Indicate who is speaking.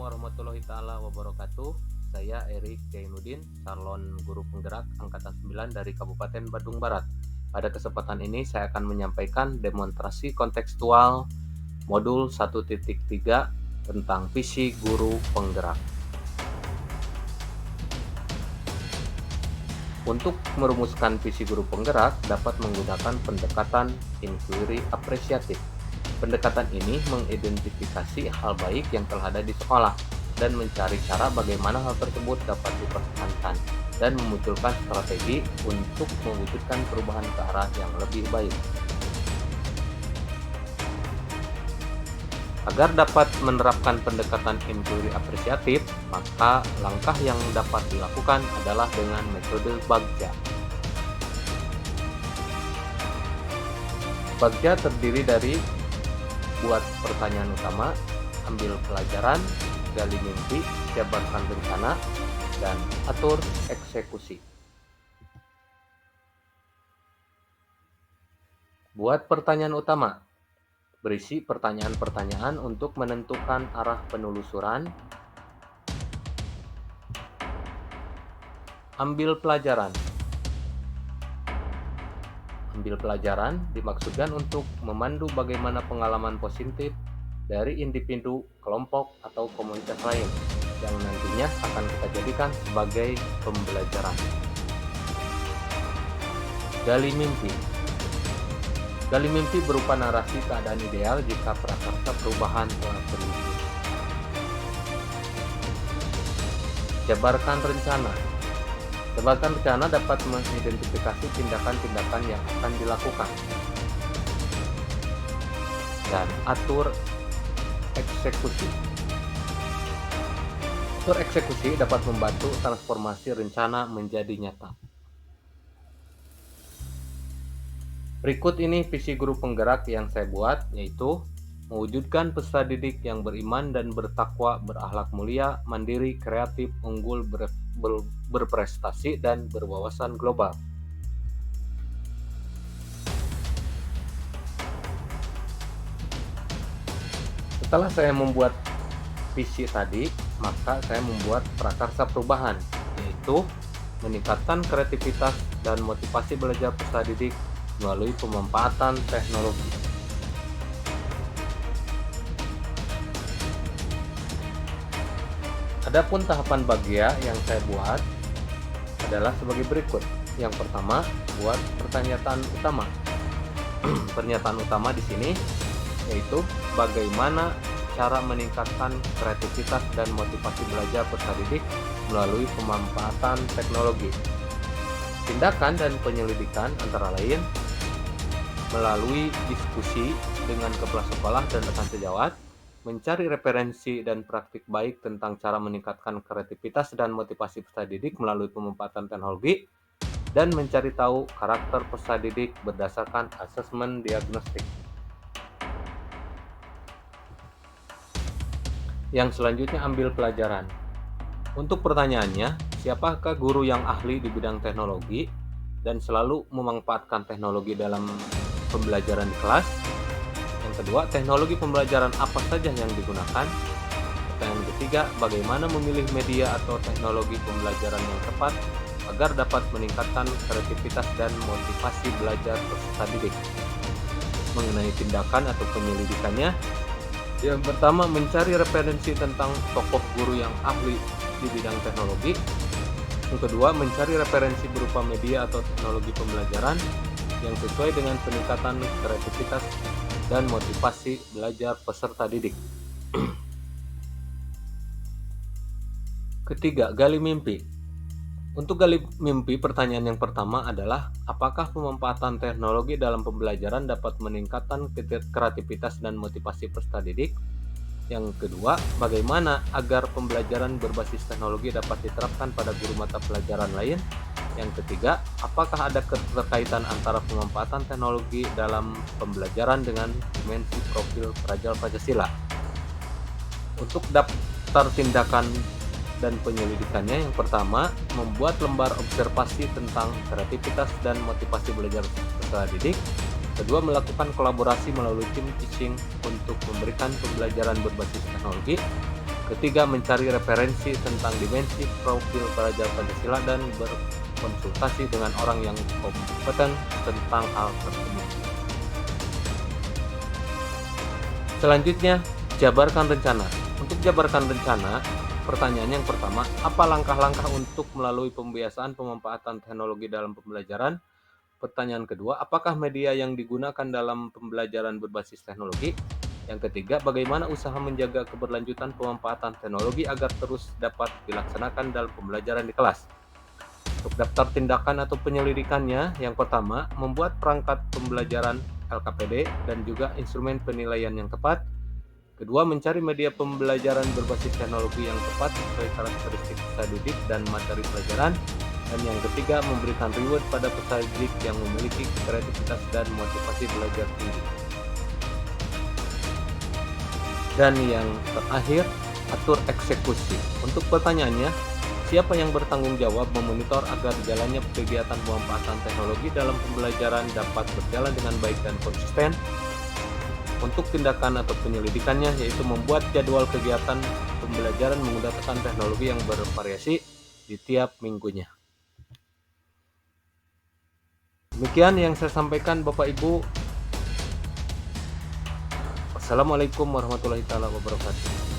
Speaker 1: warahmatullahi taala wabarakatuh. Saya Erik Jainuddin, calon guru penggerak angkatan 9 dari Kabupaten Bandung Barat. Pada kesempatan ini saya akan menyampaikan demonstrasi kontekstual modul 1.3 tentang visi guru penggerak. Untuk merumuskan visi guru penggerak dapat menggunakan pendekatan inquiry apresiatif. Pendekatan ini mengidentifikasi hal baik yang telah ada di sekolah dan mencari cara bagaimana hal tersebut dapat dipertahankan dan memunculkan strategi untuk mewujudkan perubahan ke arah yang lebih baik. Agar dapat menerapkan pendekatan inquiry apresiatif, maka langkah yang dapat dilakukan adalah dengan metode Bagja. Bagja terdiri dari buat pertanyaan utama, ambil pelajaran, gali mimpi, jabarkan rencana, dan atur eksekusi. Buat pertanyaan utama, berisi pertanyaan-pertanyaan untuk menentukan arah penelusuran. Ambil pelajaran. Ambil pelajaran dimaksudkan untuk memandu bagaimana pengalaman positif dari individu, kelompok, atau komunitas lain yang nantinya akan kita jadikan sebagai pembelajaran. Gali mimpi. Gali mimpi berupa narasi keadaan ideal jika prakarsa perubahan telah terwujud. Jabarkan rencana. Jabarkan rencana dapat mengidentifikasi tindakan-tindakan yang akan dilakukan. Dan atur eksekusi. Atur eksekusi dapat membantu transformasi rencana menjadi nyata. Berikut ini visi guru penggerak yang saya buat, yaitu mewujudkan peserta didik yang beriman dan bertakwa, berakhlak mulia, mandiri, kreatif, unggul, berprestasi, dan berwawasan global. Setelah saya membuat visi tadi, maka saya membuat prakarsa perubahan, yaitu meningkatkan kreativitas dan motivasi belajar peserta didik melalui pemanfaatan teknologi. Adapun tahapan Bagja yang saya buat adalah sebagai berikut. Yang pertama, buat pernyataan utama. Pernyataan utama di sini yaitu bagaimana cara meningkatkan kreativitas dan motivasi belajar peserta didik melalui pemanfaatan teknologi. Tindakan dan penyelidikan antara lain melalui diskusi dengan kepala sekolah dan rekan sejawat, mencari referensi dan praktik baik tentang cara meningkatkan kreativitas dan motivasi peserta didik melalui pemanfaatan teknologi, dan mencari tahu karakter peserta didik berdasarkan asesmen diagnostik. Yang selanjutnya, ambil pelajaran. Untuk pertanyaannya, siapakah guru yang ahli di bidang teknologi dan selalu memanfaatkan teknologi dalam pembelajaran di kelas? Yang kedua, teknologi pembelajaran apa saja yang digunakan? Pertanyaan ketiga, bagaimana memilih media atau teknologi pembelajaran yang tepat agar dapat meningkatkan kreativitas dan motivasi belajar peserta didik? Mengenai tindakan atau penyelidikannya, yang pertama, mencari referensi tentang tokoh guru yang ahli di bidang teknologi. Yang kedua, mencari referensi berupa media atau teknologi pembelajaran yang sesuai dengan peningkatan kreativitas dan motivasi belajar peserta didik. Ketiga, gali mimpi. Untuk gali mimpi, pertanyaan yang pertama adalah apakah pemanfaatan teknologi dalam pembelajaran dapat meningkatkan kreativitas dan motivasi peserta didik? Yang kedua, bagaimana agar pembelajaran berbasis teknologi dapat diterapkan pada guru mata pelajaran lain? Yang ketiga, apakah ada keterkaitan antara pemanfaatan teknologi dalam pembelajaran dengan dimensi profil Praja Pancasila? Untuk daftar tindakan dan penyelidikannya, yang pertama, membuat lembar observasi tentang kreativitas dan motivasi belajar peserta didik. Kedua, melakukan kolaborasi melalui tim teaching untuk memberikan pembelajaran berbasis teknologi. Ketiga, mencari referensi tentang dimensi profil pelajar Pancasila dan berkonsultasi dengan orang yang kompeten tentang hal tersebut. Selanjutnya, jabarkan rencana. Untuk jabarkan rencana, pertanyaan yang pertama, apa langkah-langkah untuk melalui pembiasaan pemanfaatan teknologi dalam pembelajaran? Pertanyaan kedua, apakah media yang digunakan dalam pembelajaran berbasis teknologi? Yang ketiga, bagaimana usaha menjaga keberlanjutan pemanfaatan teknologi agar terus dapat dilaksanakan dalam pembelajaran di kelas? Untuk daftar tindakan atau penyelidikannya, yang pertama, membuat perangkat pembelajaran LKPD dan juga instrumen penilaian yang tepat. Kedua, mencari media pembelajaran berbasis teknologi yang tepat sesuai karakteristik peserta didik dan materi pelajaran. Dan yang ketiga, memberikan reward pada peserta didik yang memiliki kreativitas dan motivasi belajar tinggi. Dan yang terakhir, atur eksekusi. Untuk pertanyaannya, siapa yang bertanggung jawab memonitor agar jalannya kegiatan pemanfaatan teknologi dalam pembelajaran dapat berjalan dengan baik dan konsisten? Untuk tindakan atau penyelidikannya, yaitu membuat jadwal kegiatan pembelajaran menggunakan teknologi yang bervariasi di tiap minggunya. Demikian yang saya sampaikan Bapak Ibu. Wassalamualaikum warahmatullahi wabarakatuh.